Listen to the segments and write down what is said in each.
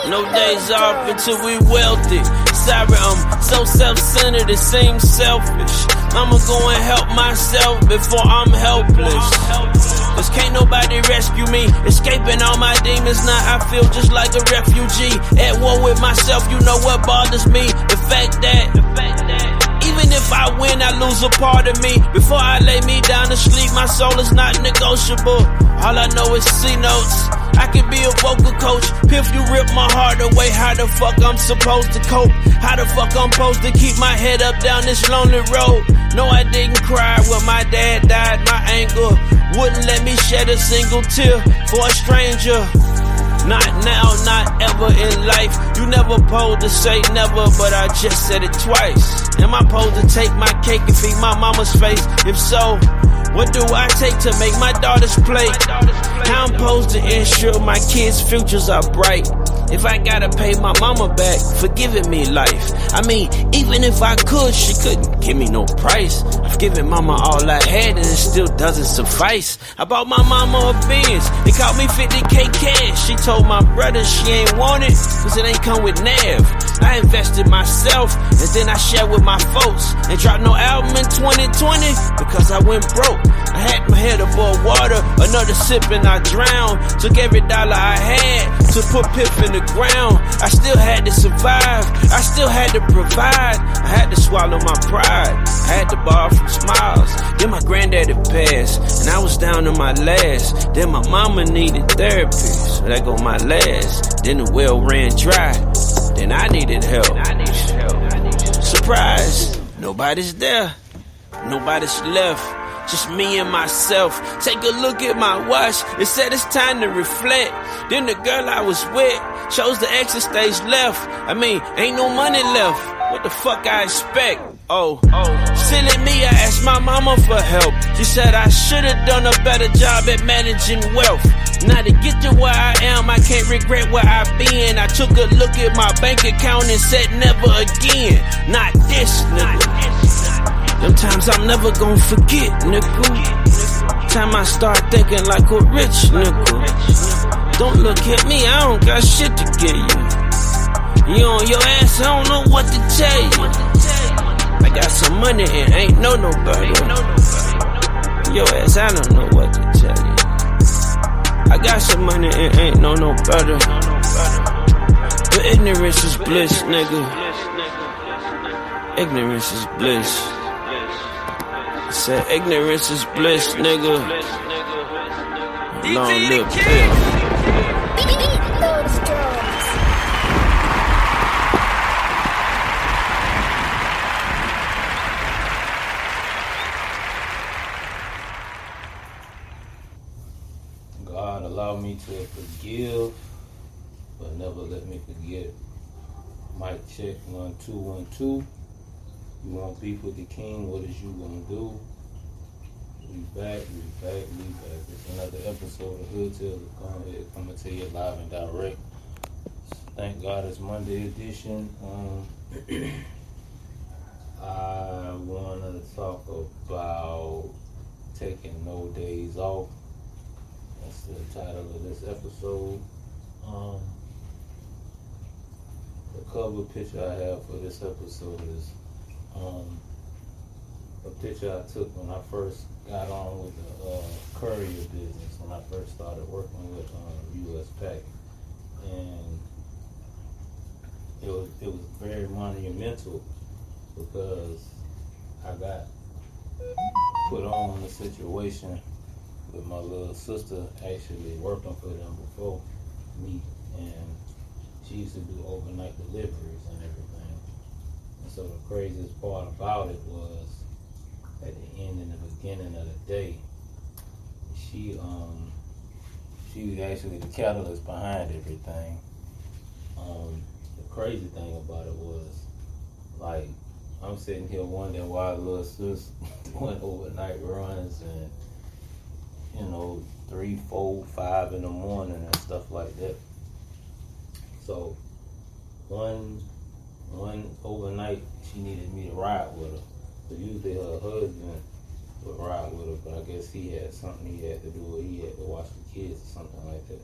No days off until we wealthy. Sorry, I'm so self-centered, it seems selfish. I'ma go and help myself before I'm helpless. Cause can't nobody rescue me. Escaping all my demons, now I feel just like a refugee. At war with myself, you know what bothers me? The fact that even if I win, I lose a part of me. Before I lay me down to sleep, my soul is not negotiable. All I know is C notes. I could be a vocal coach. If you rip my heart away, how the fuck I'm supposed to cope? How the fuck I'm supposed to keep my head up down this lonely road? No, I didn't cry when my dad died. My anger wouldn't let me shed a single tear for a stranger. Not now, not ever in life. You never supposed to say never, but I just said it twice. Am I supposed to take my cake and feed my mama's face? If so, what do I take to make my daughter's plate? How I'm supposed to ensure my kids' futures are bright? If I gotta pay my mama back for giving me life. I mean, even if I could, she couldn't give me no price. I've given mama all I had and it still doesn't suffice. I bought my mama a Benz, it cost me 50K cash. She told my brother she ain't want it, cause it ain't come with nav. I invested myself, and then I shared with my folks. And dropped no album in 2020, because I went broke. I had my head above water, another sip and I drowned. Took every dollar I had to put Piff in the ground. I still had to survive, I still had to provide. I had to swallow my pride, I had to borrow from Smiles. Then my granddaddy passed, and I was down to my last. Then my mama needed therapy, so that go my last. Then the well ran dry, then I needed help. Surprise, nobody's there, nobody's left. Just me and myself. Take a look at my watch, it said it's time to reflect. Then the girl I was with chose the exit stage left. I mean, ain't no money left. What the fuck I expect? Oh, silly me, I asked my mama for help. She said I should've done a better job at managing wealth. Now to get to where I am, I can't regret where I've been. I took a look at my bank account and said never again. Not this, nigga. Them times I'm never gonna forget, nigga. Time I start thinking like a rich nigga. Don't look at me, I don't got shit to give you. You on your ass, I don't know what to tell you. I got some money and ain't no better. Your ass, I don't know what to tell you. I got some money and ain't no better. But ignorance is bliss, nigga. Ignorance is bliss. Said ignorance is bliss, nigga. Long live Piff. God allow me to forgive, but never let me forget. Mic check 1 2 1 2. You want beef with the king, what is you gonna do? We back. It's another episode of Hood Tales of ConeHead coming to you live and direct. Thank God it's Monday edition. I wanna talk about taking no days off. That's the title of this episode. The cover picture I have for this episode is a picture I took when I first got on with the courier business, when I first started working with US Pack, and it was very monumental because I got put on in a situation with my little sister actually working for them before me, and she used to do overnight deliveries and everything. And so the craziest part about it was at the end and the beginning of the day, she was actually the catalyst behind everything. The crazy thing about it was, like, I'm sitting here wondering why little sis doing overnight runs and, 3, 4, 5 in the morning and stuff like that. So one overnight she needed me to ride with her. So usually her husband would ride with her, but I guess he had something he had to do, or he had to watch the kids or something like that.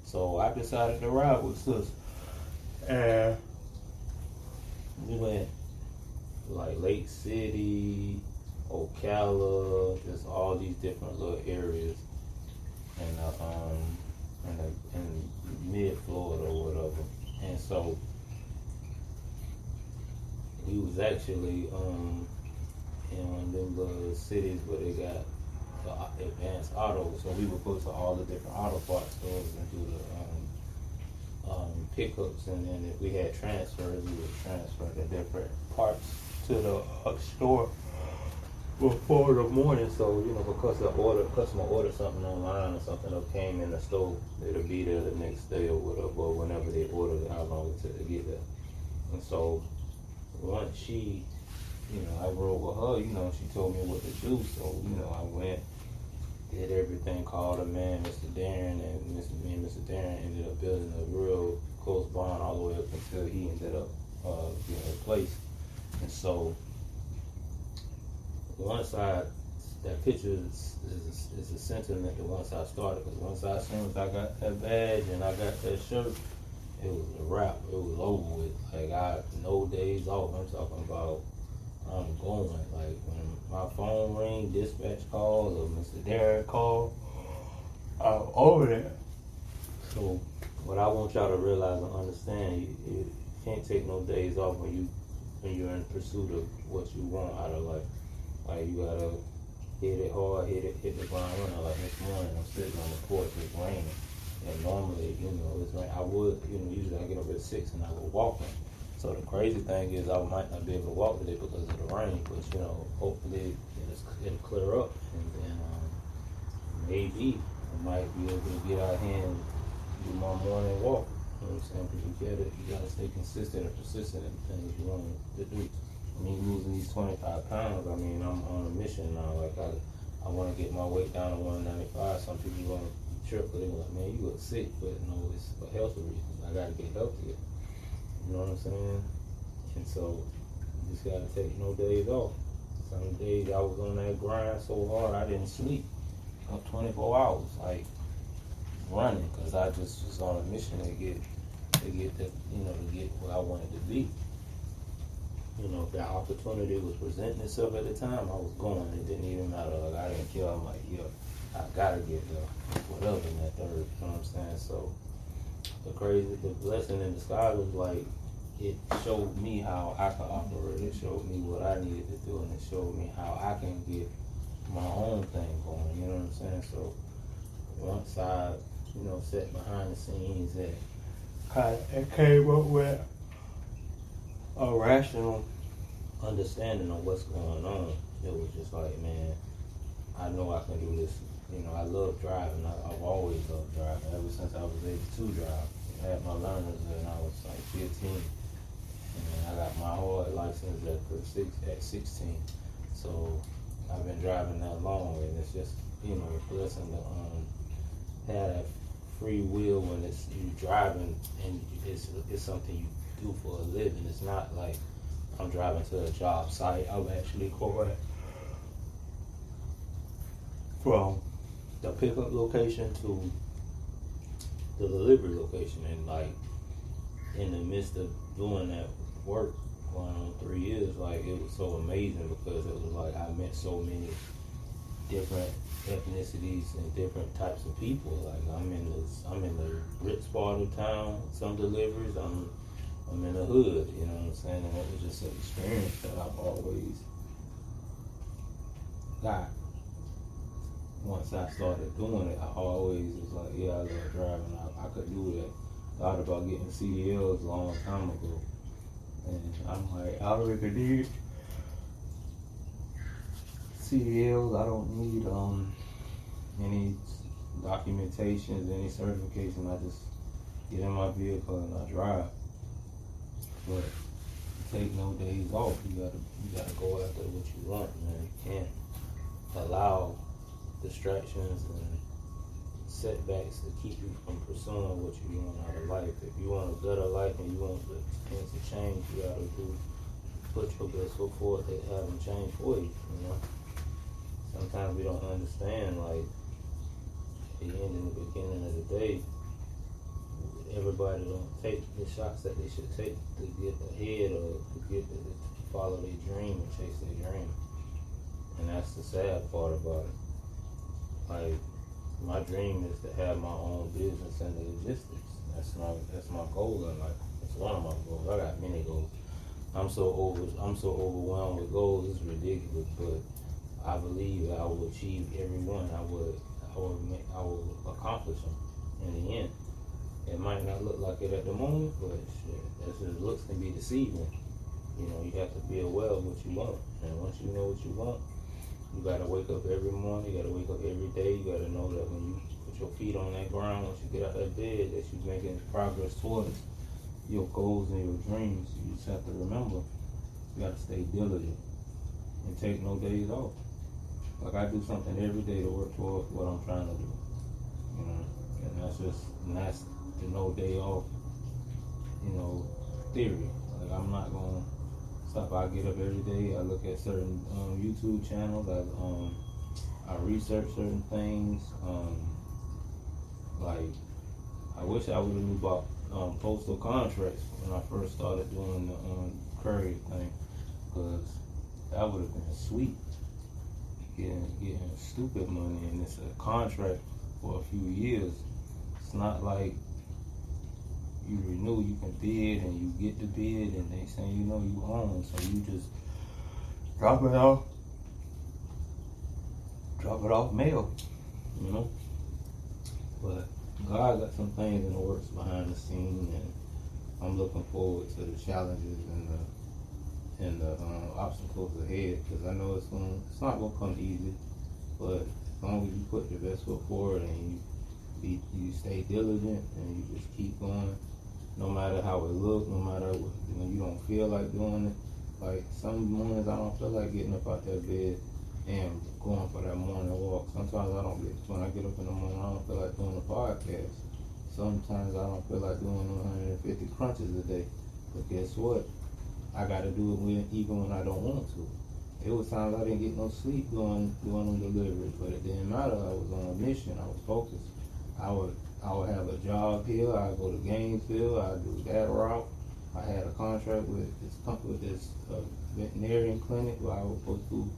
So I decided to ride with sis. And we went like Lake City, Ocala, just all these different little areas in mid Florida or whatever. And so we was actually in one of them little cities where they got the advanced autos. So we would go to all the different auto parts stores and do the pickups, and then if we had transfers, we would transfer the different parts to the store before the morning. So because the customer ordered something online or something that came in the store, it'll be there the next day or whatever, or whenever they ordered it, how long it took to get there. And so once she, I rode with her, she told me what to do. So I went, did everything, called a man, Mr. Darren, and Mr. Darren ended up building a real close bond all the way up until he ended up getting replaced. And so once that picture is a sentiment that once I started, because as soon as I got that badge and I got that shirt, it was a wrap. It was over with. Like, no days off. I'm talking about I'm going. Like, when my phone ring, dispatch calls, or Mr. Darren called, I'm over there. So what I want y'all to realize and understand, you can't take no days off when you're in pursuit of what you want out of life. Like, you gotta hit it hard, hit the ground running. Like this morning, I'm sitting on the porch, it's raining. And normally, it's rain. I would, usually I get up at 6 and I go walking. So the crazy thing is I might not be able to walk today because of the rain, but hopefully it'll clear up, and then maybe I might be able to get out here and do my morning walk. You know what I'm saying? Because you gotta stay consistent and persistent in the things you want to do. Me losing these 25 pounds, I'm on a mission now. Like, I want to get my weight down to 195. Some people want to trip, but they're like, man, you look sick. But no, it's for health reasons. I got to get healthier. You know what I'm saying? And so, you just got to take no days off. Some days I was on that grind so hard, I didn't sleep. Up 24 hours, like, running, because I just was on a mission to get where I wanted to be. If that opportunity was presenting itself at the time, I was going. It didn't even matter. Like, I didn't care. I'm like, yeah, I gotta get there. Whatever in that third, you know what I'm saying? So the blessing in disguise was like, it showed me how I can operate. It showed me what I needed to do, and it showed me how I can get my own thing going. You know what I'm saying? So once I, sat behind the scenes and came up with a rational understanding of what's going on, it was just like, man, I know I can do this. I love driving. I've always loved driving ever since I was able to drive. I had my learners when I was like 15, and I got my hard license at 16. So I've been driving that long, and it's just a blessing to have that free will when it's you driving, and it's something you do for a living. It's not like I'm driving to a job site. I'm actually going from the pickup location to the delivery location, and like in the midst of doing that work going on 3 years, like it was so amazing because it was like I met so many different ethnicities and different types of people. Like I'm in the rich part of town, some deliveries, I'm in the hood, you know what I'm saying? And it was just an experience that I've always got. Once I started doing it, I always was like, yeah, I love driving. I could do that. Thought about getting CDLs a long time ago. And I'm like, I don't really need CDLs. I don't need any documentations, any certification. I just get in my vehicle and I drive. But take no days off. You gotta go after what you want, man. You can't allow distractions and setbacks to keep you from pursuing what you want out of life. If you want a better life and you want the things to change, you gotta put your best foot forward to have them change for you. Sometimes we don't understand, like, at the end and the beginning of the day, everybody don't take the shots that they should take to get ahead or to follow their dream and chase their dream. And that's the sad part about it. Like, my dream is to have my own business in the logistics. That's my goal in life. It's one of my goals. I got many goals. I'm so overwhelmed with goals. It's ridiculous, but I believe I will achieve every one. I will accomplish them in the end. It might not look like it at the moment, but shit, that's just looks can be deceiving. You know, you have to be aware of what you want, and once you know what you want, you gotta wake up every morning. You gotta wake up every day. You gotta know that when you put your feet on that ground, once you get out that bed, that you're making progress towards your goals and your dreams. You just have to remember, you gotta stay diligent and take no days off. Like, I do something every day to work towards what I'm trying to do. You know, and that's the no day off, you know, theory. Like, I'm not gonna stop. I get up every day. I look at certain YouTube channels. I research certain things. Like, I wish I would have knew about postal contracts when I first started doing the courier thing, because that would have been sweet. Getting stupid money, and it's a contract for a few years. It's not like you renew, you can bid and you get the bid and they say, you know, you own, so you just drop it off mail, you know. But God got some things in the works behind the scenes, and I'm looking forward to the challenges and the obstacles ahead, because I know it's not gonna come easy, but as long as you put your best foot forward and you stay diligent and you just keep going, no matter how it looks, no matter when you don't feel like doing it. Like, some mornings I don't feel like getting up out that bed and going for that morning walk. Sometimes when I get up in the morning, I don't feel like doing a podcast. Sometimes I don't feel like doing 150 crunches a day. But guess what? I gotta do it even when I don't want to. It was times I didn't get no sleep doing them deliveries, but it didn't matter. I was on a mission. I was focused. I would have a job here. I'd go to Gainesville. I'd do that route. I had a contract with this veterinarian clinic where I would go through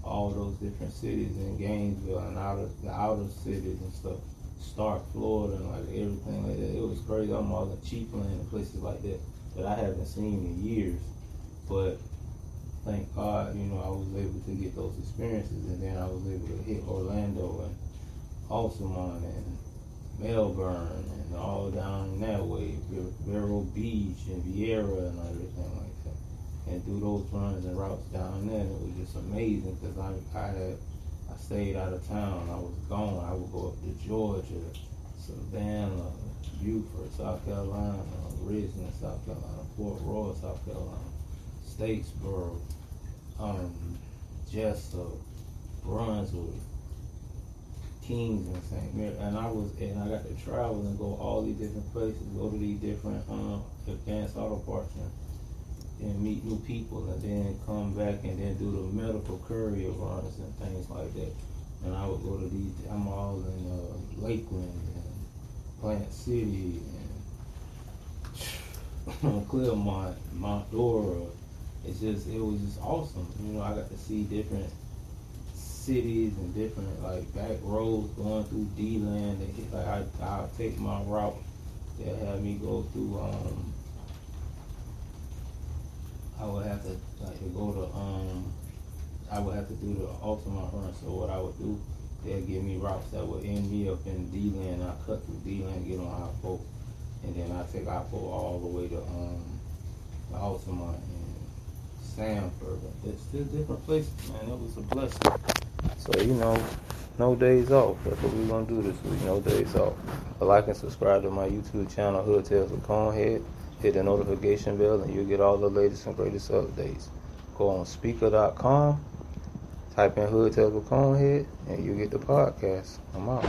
all those different cities in Gainesville and the outer cities and stuff. Stark, Florida, and like everything like that. It was crazy. I'm all in cheap land and places like that I haven't seen in years. But thank God, you know, I was able to get those experiences, and then I was able to hit Orlando and Altamont and Melbourne and all down that way, Vero Beach and Vieira and everything like that, and do those runs and routes down there. And it was just amazing, because I stayed out of town. I was gone. I would go up to Georgia, Savannah, Beaufort, South Carolina, Richmond, South Carolina, Fort Royal, South Carolina, Statesboro, Jessup, Brunswick, Kings, and St. Mary, and I got to travel and go all these different places, go to these different advanced auto parts and meet new people, and then come back and then do the medical courier runs and things like that. And I would go to these. I'm all in Lakeland and Plant City and Claremont, Mount Dora. It was just awesome. You know, I got to see different cities and different like back roads going through D-land. I'll take my route. They'll have me go through. I would have to I would have to do the Altamont run. So what I would do, they'll give me routes that would end me up in D-land. I cut through D-land, get on I-4, and then I take I-4 all the way to Altamont and Sanford. It's still different places, man. It was a blessing. So, you know, no days off. That's what we're gonna do this week. No days off. But like and subscribe to my YouTube channel, Hood Tales with ConeHead. Hit the notification bell and you'll get all the latest and greatest updates. Go on Spreaker.com, type in Hood Tales with ConeHead, and you get the podcast. I'm out.